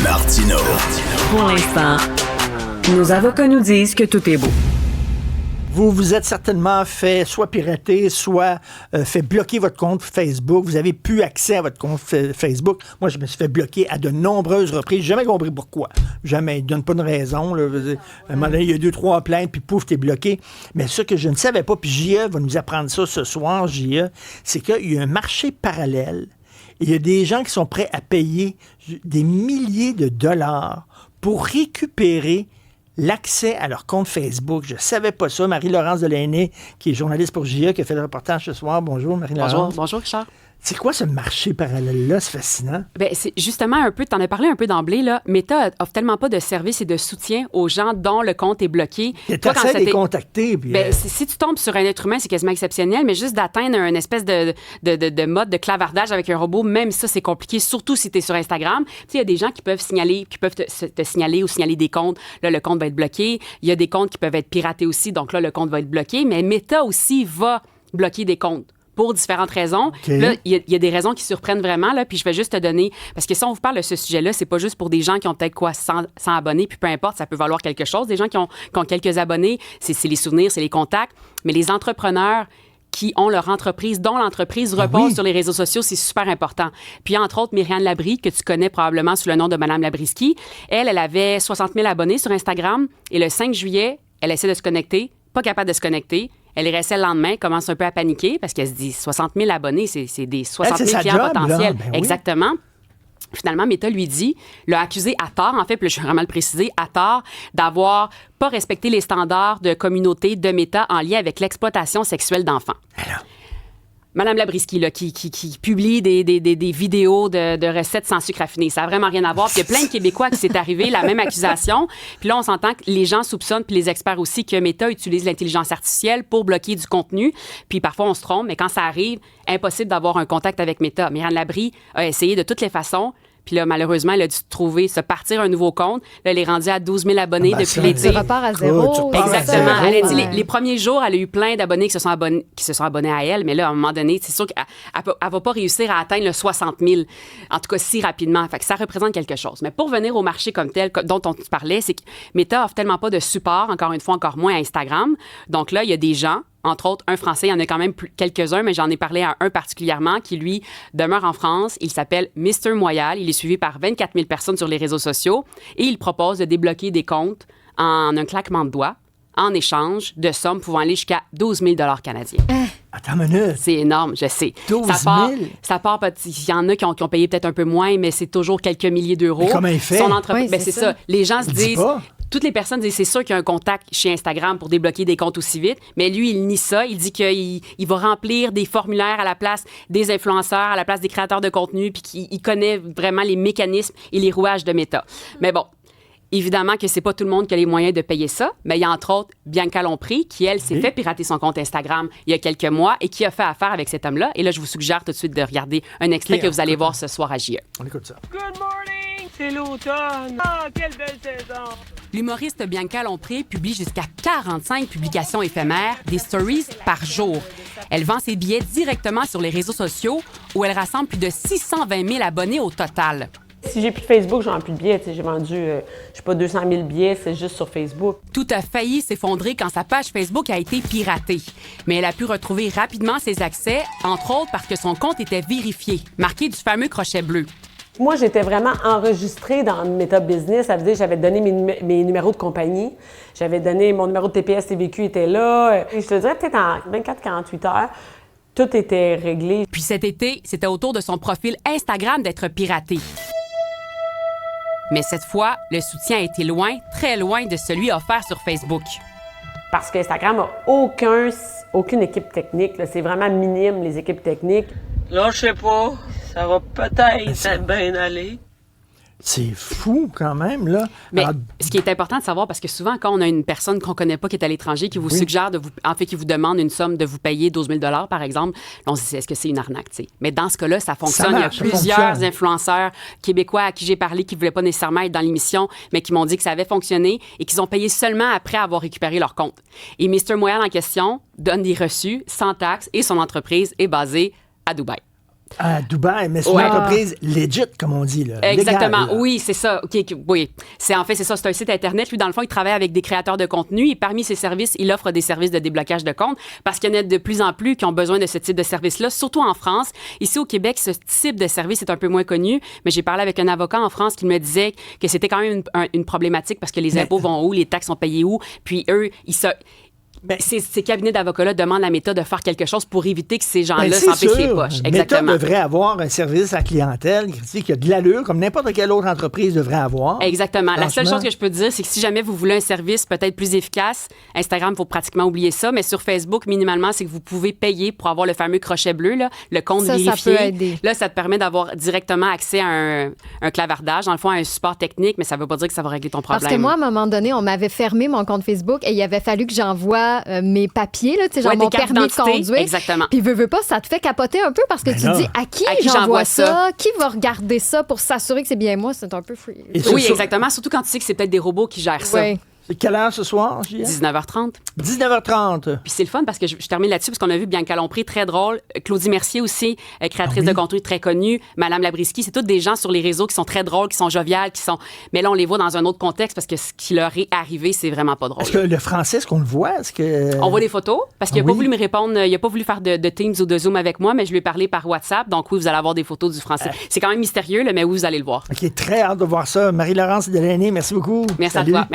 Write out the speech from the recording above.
Martino. Pour l'instant, nos avocats nous disent que tout est beau. Vous vous êtes certainement fait soit pirater, soit fait bloquer votre compte Facebook. Vous avez plus accès à votre compte Facebook. Moi, je me suis fait bloquer à de nombreuses reprises. J'ai jamais compris pourquoi. Jamais. Ils ne donnent pas de raison. Là. À un moment donné, il y a 2-3 plaintes, puis pouf, t'es bloqué. Mais ce que je ne savais pas, puis J.E. va nous apprendre ça ce soir, J.E., c'est qu'il y a un marché parallèle. Il y a des gens qui sont prêts à payer des milliers de dollars pour récupérer l'accès à leur compte Facebook. Je ne savais pas ça. Marie-Laurence Delaney, qui est journaliste pour J.E., qui a fait le reportage ce soir. Bonjour, Marie-Laurence. Bonjour, Richard. C'est quoi ce marché parallèle-là? C'est fascinant. Bien, c'est justement un peu, tu en as parlé un peu d'emblée, là. Meta offre tellement pas de services et de soutien aux gens dont le compte est bloqué. Tu essaies de les contacter. Puis, bien, si tu tombes sur un être humain, c'est quasiment exceptionnel, mais juste d'atteindre une espèce de mode de clavardage avec un robot, même ça, c'est compliqué, surtout si tu es sur Instagram. Tu sais, il y a des gens qui peuvent signaler, te signaler ou signaler des comptes. Là, le compte va être bloqué. Il y a des comptes qui peuvent être piratés aussi, donc là, le compte va être bloqué. Mais Meta aussi va bloquer des comptes. Pour différentes raisons. Okay. Là, il y a des raisons qui surprennent vraiment, là, puis je vais juste te donner... Parce que si on vous parle de ce sujet-là, c'est pas juste pour des gens qui ont peut-être 100 abonnés, puis peu importe, ça peut valoir quelque chose. Des gens qui ont quelques abonnés, c'est les souvenirs, c'est les contacts. Mais les entrepreneurs qui ont leur entreprise, dont l'entreprise repose sur les réseaux sociaux, c'est super important. Puis, entre autres, Myriam Labrie, que tu connais probablement sous le nom de Madame Labriski, elle avait 60 000 abonnés sur Instagram, et le 5 juillet, elle essaie de se connecter, pas capable de se connecter. Elle est restée le lendemain, commence un peu à paniquer parce qu'elle se dit 60 000 abonnés, c'est des 60 000 clients potentiels. Ben oui. Exactement. Finalement, Meta lui dit, l'a accusé à tort, en fait, puis là, je vais vraiment le préciser, à tort, d'avoir pas respecté les standards de communauté de Meta en lien avec l'exploitation sexuelle d'enfants. Alors. Madame Labriski, là, qui publie des vidéos de recettes sans sucre raffiné. Ça n'a vraiment rien à voir. Puis il y a plein de Québécois qui s'est arrivé la même accusation. Puis là, on s'entend que les gens soupçonnent, puis les experts aussi, que Meta utilise l'intelligence artificielle pour bloquer du contenu. Puis parfois, on se trompe, mais quand ça arrive, impossible d'avoir un contact avec Meta. Myriam Labrie a essayé de toutes les façons. Puis là, malheureusement, elle a dû se partir un nouveau compte. Là, elle est rendue à 12 000 abonnés depuis l'été. Tu repars à zéro. Exactement. Elle a dit les premiers jours, elle a eu plein d'abonnés qui se sont abonnés à elle. Mais là, à un moment donné, c'est sûr qu'elle ne va pas réussir à atteindre le 60 000, en tout cas si rapidement. Fait que ça représente quelque chose. Mais pour venir au marché comme tel, dont on parlait, c'est que Meta offre tellement pas de support, encore une fois, encore moins à Instagram. Donc là, il y a des gens, entre autres, un Français, il y en a quand même quelques-uns, mais j'en ai parlé à un particulièrement qui, lui, demeure en France. Il s'appelle Mr. Moyal. Il est suivi par 24 000 personnes sur les réseaux sociaux et il propose de débloquer des comptes en un claquement de doigts en échange de sommes pouvant aller jusqu'à 12 000 canadiens. Attends une minute. C'est énorme, je sais. 12 000? Ça part, il y en a qui ont payé peut-être un peu moins, mais c'est toujours quelques milliers d'euros. Mais comment il fait? Son entreprise, Oui, c'est ça. Les gens se disent... pas. Toutes les personnes disent c'est sûr qu'il y a un contact chez Instagram pour débloquer des comptes aussi vite, mais lui, il nie ça. Il dit qu'il va remplir des formulaires à la place des influenceurs, à la place des créateurs de contenu, puis qu'il connaît vraiment les mécanismes et les rouages de Meta. Mais bon, évidemment que c'est pas tout le monde qui a les moyens de payer ça, mais il y a entre autres Bianca Lompré qui, elle, s'est fait pirater son compte Instagram il y a quelques mois et qui a fait affaire avec cet homme-là. Et là, je vous suggère tout de suite de regarder un extrait que vous allez voir ce soir à J.E. On écoute ça. Good morning, c'est l'automne. Ah, quelle belle saison. L'humoriste Bianca Lompré publie jusqu'à 45 publications éphémères, des stories par jour. Elle vend ses billets directement sur les réseaux sociaux où elle rassemble plus de 620 000 abonnés au total. Si j'ai plus de Facebook, j'en ai plus de billets. J'ai vendu, je sais pas, 200 000 billets, c'est juste sur Facebook. Tout a failli s'effondrer quand sa page Facebook a été piratée. Mais elle a pu retrouver rapidement ses accès, entre autres parce que son compte était vérifié, marqué du fameux crochet bleu. Moi, j'étais vraiment enregistrée dans Meta Business. Ça veut dire que j'avais donné mes numéros de compagnie. J'avais donné mon numéro de TPS TVQ était là. Et je te dirais peut-être en 24-48 heures, tout était réglé. Puis cet été, c'était autour de son profil Instagram d'être piraté. Mais cette fois, le soutien a été loin, très loin de celui offert sur Facebook. Parce qu'Instagram n'a aucune équipe technique. Là. C'est vraiment minime, les équipes techniques. Là, je sais pas. Ça va peut-être bien aller. C'est fou quand même, là. Mais Alors, ce qui est important de savoir, parce que souvent, quand on a une personne qu'on connaît pas qui est à l'étranger, qui vous suggère qui vous demande une somme de vous payer 12 000 par exemple, on se dit, est-ce que c'est une arnaque, tu sais? Mais dans ce cas-là, ça fonctionne. Ça marche, il y a plusieurs influenceurs québécois à qui j'ai parlé qui voulaient pas nécessairement être dans l'émission, mais qui m'ont dit que ça avait fonctionné et qu'ils ont payé seulement après avoir récupéré leur compte. Et Mr. Moyal en question donne des reçus sans taxes et son entreprise est basée à Dubaï. À Dubaï, mais c'est Ouais. une entreprise legit, comme on dit. Là. Exactement, Légale, là. oui, c'est ça. Oui, c'est ça, c'est un site Internet. Lui, dans le fond, il travaille avec des créateurs de contenu et parmi ses services, il offre des services de déblocage de comptes parce qu'il y en a de plus en plus qui ont besoin de ce type de service-là, surtout en France. Ici, au Québec, ce type de service est un peu moins connu, mais j'ai parlé avec un avocat en France qui me disait que c'était quand même une problématique parce que les impôts vont où, les taxes sont payées où, puis eux, ces cabinets d'avocats-là demandent à Meta de faire quelque chose pour éviter que ces gens-là s'empêchent les poches. Exactement. Meta devrait avoir un service à la clientèle qui a de l'allure, comme n'importe quelle autre entreprise devrait avoir. Exactement. La seule Franchement. chose que je peux te dire, c'est que si jamais vous voulez un service peut-être plus efficace, Instagram, il faut pratiquement oublier ça, mais sur Facebook, minimalement, c'est que vous pouvez payer pour avoir le fameux crochet bleu, là, le compte Ça vérifié. peut aider. Là, ça te permet d'avoir directement accès à un clavardage, dans le fond, à un support technique, mais ça ne veut pas dire que ça va régler ton problème. Parce que moi, à un moment donné, on m'avait fermé mon compte Facebook et il avait fallu que j'envoie mes papiers, là, tu sais, genre Ouais, mon des cartes permis de d'identité, conduire. exactement. Puis veux pas, ça te fait capoter un peu parce que Ben tu là. dis à qui À qui j'envoie ça? Qui va regarder ça pour s'assurer que c'est bien moi? C'est un peu free. Et Oui, sur- exactement. Surtout quand tu sais que c'est peut-être des robots qui gèrent ça. Ouais. C'est quelle heure ce soir, Julien? 19h30. 19h30. Puis c'est le fun parce que je termine là-dessus parce qu'on a vu Bianca Lompré, très drôle. Claudie Mercier aussi, créatrice de contenu très connue. Madame Labriski, c'est toutes des gens sur les réseaux qui sont très drôles, qui sont joviales, qui sont... Mais là, on les voit dans un autre contexte parce que ce qui leur est arrivé, c'est vraiment pas drôle. Est-ce que le français, est-ce qu'on le voit? Est-ce que... On voit des photos parce qu'il n'a Ah pas oui? voulu me répondre, il n'a pas voulu faire de Teams ou de Zoom avec moi, mais je lui ai parlé par WhatsApp. Donc oui, vous allez avoir des photos du français. C'est quand même mystérieux, là, mais oui, vous allez le voir. OK, très hâte de voir ça. Marie-Laurence Delaney, merci beaucoup. Merci Salut. à toi. Merci.